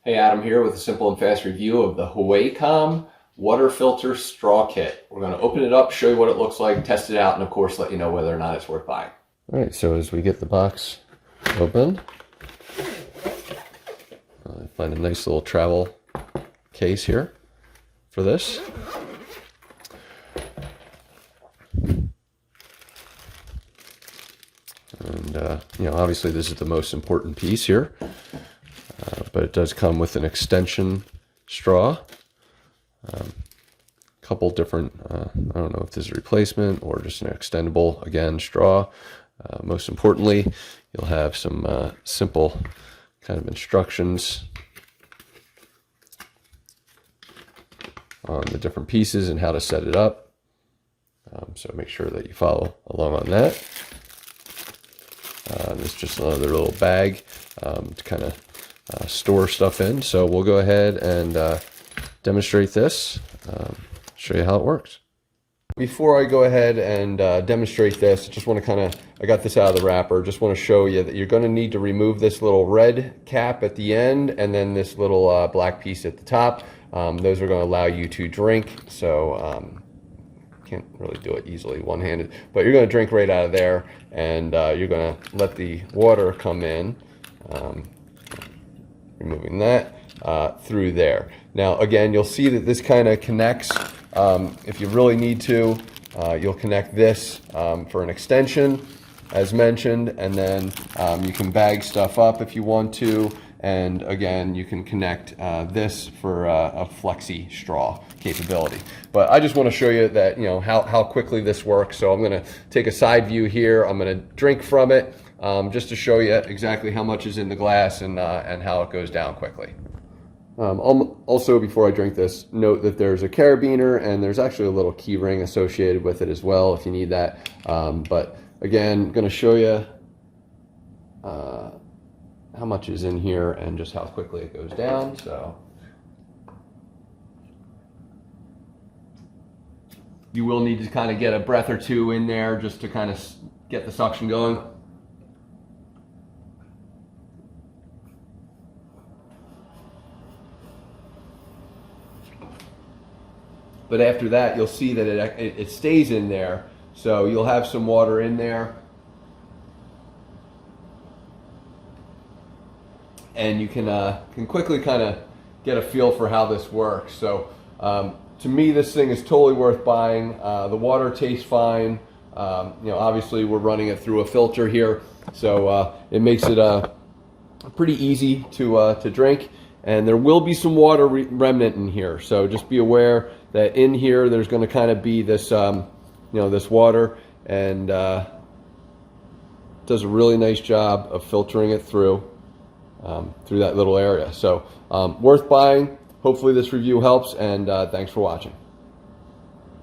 Hey, Adam here with a simple and fast review of the Hoayccom Water Filter Straw Kit. We're going to open it up, show you what it looks like, test it out, and of course let you know whether or not it's worth buying. All right, so as we get the box open, I find a nice little travel case here for this. And, obviously this is the most important piece here, but it does come with an extension straw. Couple different, I don't know if this is a replacement or just an extendable, again, straw. Most importantly, you'll have some simple kind of instructions on the different pieces and how to set it up. So make sure that you follow along on that. It's just another little bag to kind of store stuff in. So we'll go ahead and demonstrate this, show you how it works. Before I go ahead and demonstrate this, I just want to I got this out of the wrapper, just want to show you that you're going to need to remove this little red cap at the end and then this little black piece at the top. Those are going to allow you to drink, so can't really do it easily one-handed, but you're going to drink right out of there, and you're going to let the water come in, removing that through there. Now again, you'll see that this kind of connects. If you really need to, you'll connect this for an extension as mentioned, and then you can bag stuff up if you want to, and again you can connect this for a flexi straw capability. But I just want to show you that how quickly this works. So I'm going to take a side view here. I'm going to drink from it just to show you exactly how much is in the glass and how it goes down quickly. Also, before I drink this, note that there's a carabiner and there's actually a little key ring associated with it as well if you need that. But again, I'm going to show you how much is in here and just how quickly it goes down. So you will need to kind of get a breath or two in there just to kind of get the suction going. But after that, you'll see that it stays in there. So you'll have some water in there. And you can quickly kind of get a feel for how this works. So to me, this thing is totally worth buying. The water tastes fine. Obviously we're running it through a filter here, so it makes it pretty easy to drink. And there will be some water remnant in here, so just be aware that in here there's going to kind of be this, this water, and does a really nice job of filtering it through that little area. So worth buying. Hopefully this review helps, and thanks for watching.